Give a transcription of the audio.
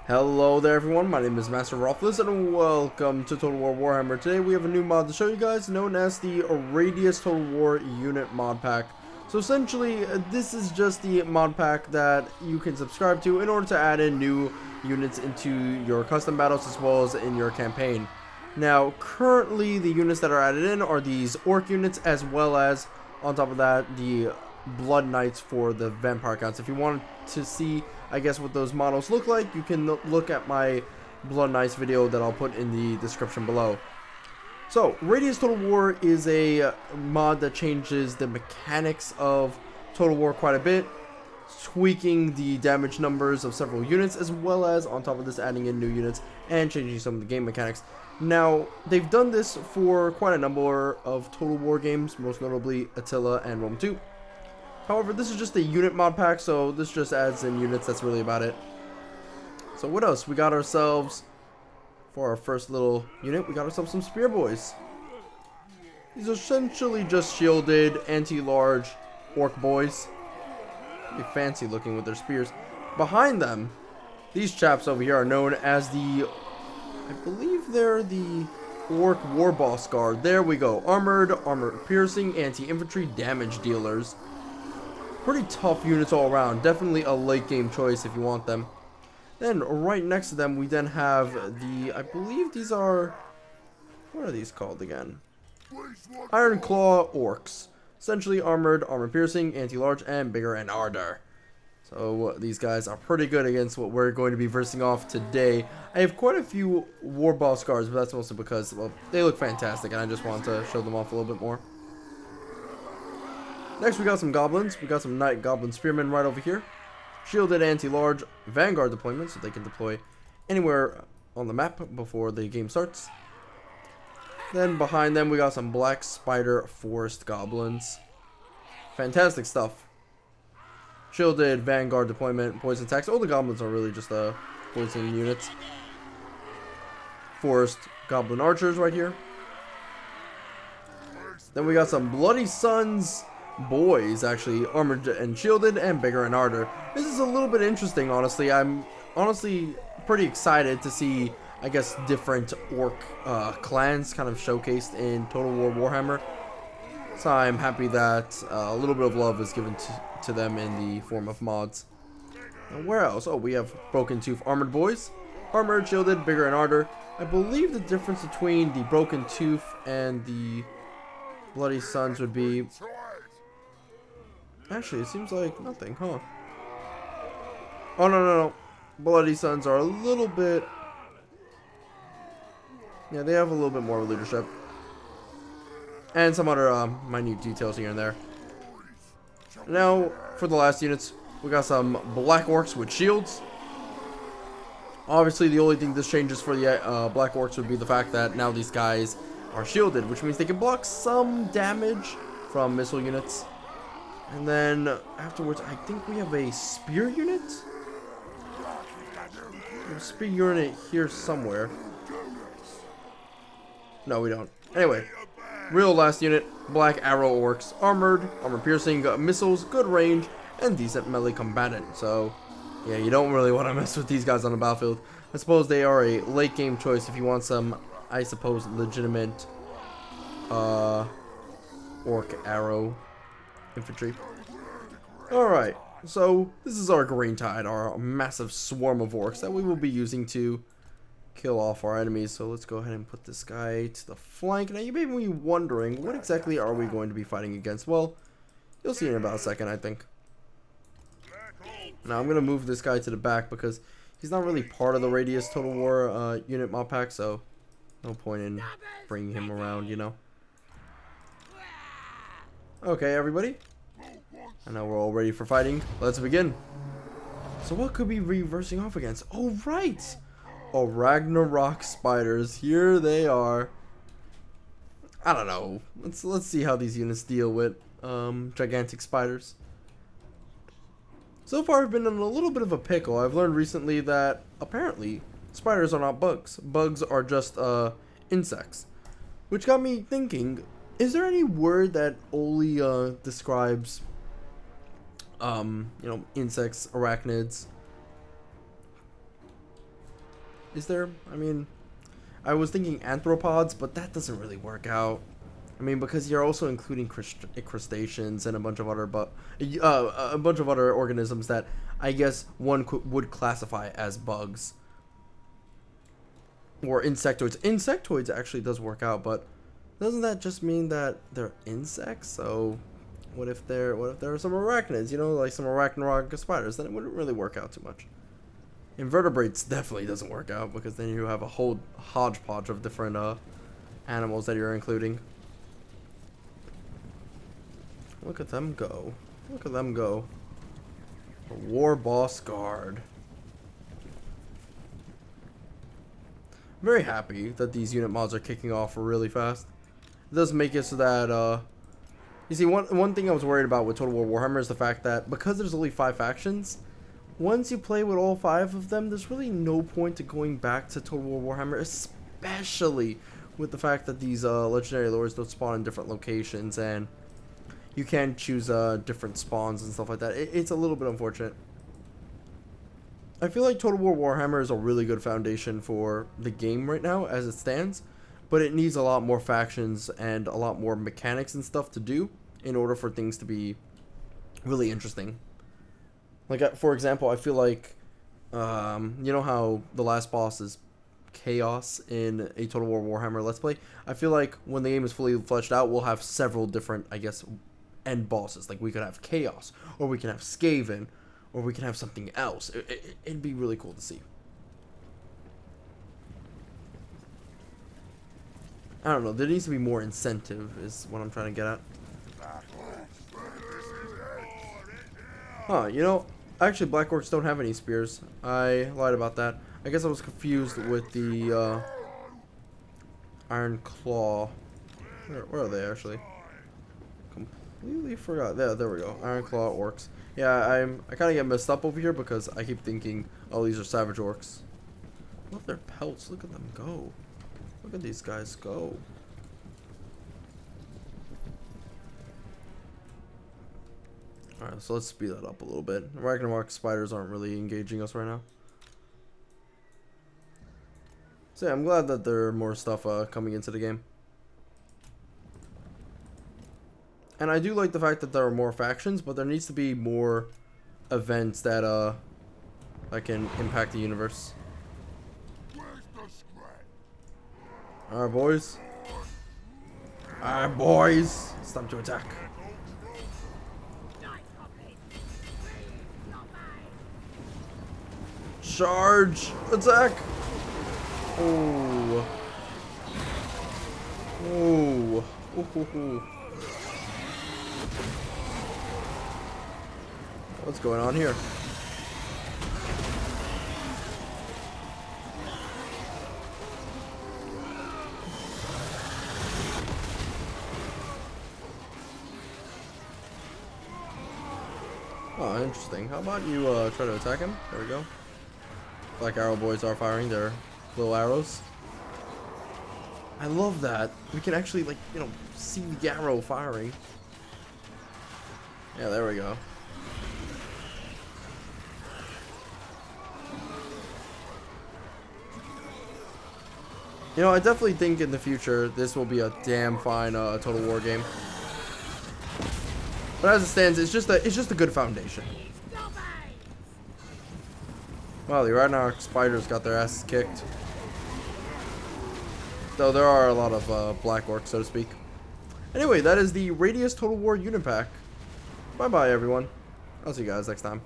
Hello there everyone, my name is Masterofroflness and welcome to Total War Warhammer. Today we have a new mod to show you guys known as the Radious Total War Unit mod pack. So essentially this is just the mod pack that you can subscribe to in order to add in new units into your custom battles as well as in your campaign. Now currently the units that are added in are these Orc units, as well as on top of that the Blood Knights for the Vampire Counts. If you want to see, I guess, what those models look like, you can look at my Blood Knights video that I'll put in the description below. So, Radious Total War is a mod that changes the mechanics of Total War quite a bit, tweaking the damage numbers of several units, as well as, on top of this, adding in new units and changing some of the game mechanics. Now, they've done this for quite a number of Total War games, most notably Attila and Rome 2. However, this is just a unit mod pack, so this just adds in units. That's really about it. So what else? We got ourselves, for our first little unit, we got ourselves some Spear Boys. These are essentially just shielded, anti-large orc boys. Pretty fancy looking with their spears. Behind them, these chaps over here are known as the, I believe they're the Orc War Boss Guard. There we go. Armored, armor piercing, anti-infantry damage dealers. Pretty tough units all around. Definitely a late game choice if you want them. Then right next to them we then have the, I believe these are, what are these called again? Iron Claw Orcs. Essentially armored, armor piercing, anti-large, and bigger and harder. So these guys are pretty good against what we're going to be versing off today. I have quite a few War Boss Guards, but that's mostly because, well, they look fantastic and I just want to show them off a little bit more. Next we got some Goblins. We got some Knight Goblin Spearmen right over here. Shielded anti-large Vanguard deployment, so they can deploy anywhere on the map before the game starts. Then behind them we got some Black Spider Forest Goblins. Fantastic stuff. Shielded Vanguard deployment, poison attacks. All the Goblins are really just poison units. Forest Goblin Archers right here. Then we got some Bloody Sons Boys, actually, armored and shielded and bigger and harder. This is a little bit interesting, honestly. I'm honestly pretty excited to see, I guess, different orc clans kind of showcased in Total War Warhammer. So I'm happy that a little bit of love is given to them in the form of mods. And where else? Oh, we have Broken Tooth Armored Boys. Armored, shielded, bigger and harder. I believe the difference between the Broken Tooth and the Bloody Sons would be... Actually, it seems like nothing, huh? Oh, no. Bloody Sons are a little bit... Yeah, they have a little bit more leadership. And some other minute details here and there. Now, for the last units, we got some Black Orcs with shields. Obviously, the only thing this changes for the Black Orcs would be the fact that now these guys are shielded, which means they can block some damage from missile units. And then afterwards, I think we have a spear unit. A spear unit here somewhere. No, we don't. Anyway, real last unit, Black Arrow Orcs, armored, armor piercing, missiles, good range, and decent melee combatant. So, yeah, you don't really want to mess with these guys on the battlefield. I suppose they are a late game choice if you want some, I suppose, legitimate orc arrow infantry. Alright, so this is our Green Tide, our massive swarm of orcs that we will be using to kill off our enemies. So let's go ahead and put this guy to the flank. Now you may be wondering, what exactly are we going to be fighting against? Well, you'll see in about a second, I think. Now I'm going to move this guy to the back because he's not really part of the Radious Total War unit mod pack, so no point in bringing him around, you know. Okay, everybody. I know we're all ready for fighting. Let's begin. So what could we be reversing off against? Oh, right! Oh, Ragnarok Spiders. Here they are. I don't know. Let's see how these units deal with gigantic spiders. So far I've been in a little bit of a pickle. I've learned recently that apparently spiders are not bugs. Bugs are just insects. Which got me thinking, is there any word that only describes you know, insects, arachnids, Is there? I mean, I was thinking anthropods, but that doesn't really work out. I mean, because you're also including crustaceans and a bunch of other organisms that I guess one would classify as bugs or insectoids. Insectoids actually does work out, but doesn't that just mean that they're insects? So what if there are some arachnids? You know, like some Ragnarok spiders? Then it wouldn't really work out too much. Invertebrates definitely doesn't work out because then you have a whole hodgepodge of different animals that you're including. Look at them go. Look at them go. A War Boss Guard. I'm very happy that these unit mods are kicking off really fast. It does make it so that, you see, one thing I was worried about with Total War Warhammer is the fact that because there's only 5 factions, once you play with all 5 of them, there's really no point to going back to Total War Warhammer, especially with the fact that these legendary lords don't spawn in different locations and you can choose different spawns and stuff like that. It's a little bit unfortunate. I feel like Total War Warhammer is a really good foundation for the game right now as it stands, but it needs a lot more factions and a lot more mechanics and stuff to do in order for things to be really interesting. Like, for example, I feel like, you know how the last boss is chaos in a Total War Warhammer Let's Play? I feel like when the game is fully fleshed out, we'll have several different, I guess, end bosses. Like, we could have chaos, or we can have Skaven, or we can have something else. It'd be really cool to see. I don't know, there needs to be more incentive is what I'm trying to get at. Huh, you know, actually Black Orcs don't have any spears. I lied about that. I guess I was confused with the Iron Claw. Where are they actually? Completely forgot. There we go. Iron Claw Orcs. Yeah, I kind of get messed up over here because I keep thinking, oh, these are Savage Orcs. Love their pelts. Look at them go. Look at these guys go. Alright, so let's speed that up a little bit. Ragnarok Spiders aren't really engaging us right now. So yeah, I'm glad that there are more stuff coming into the game. And I do like the fact that there are more factions, but there needs to be more events that can impact the universe. Alright, boys. Alright, boys. It's time to attack. Charge! Attack! Oh. Oh. Ooh. What's going on here? Oh, interesting. How about you try to attack him? There we go. Black Arrow boys are firing their little arrows. I love that. We can actually, like, you know, see the arrow firing. Yeah, there we go. You know, I definitely think in the future this will be a damn fine Total War game. But as it stands, it's just a good foundation. Wow, the Ragnarok Spiders got their asses kicked. Though there are a lot of Black Orcs, so to speak. Anyway, that is the Radious Total War Unit Pack. Bye bye, everyone. I'll see you guys next time.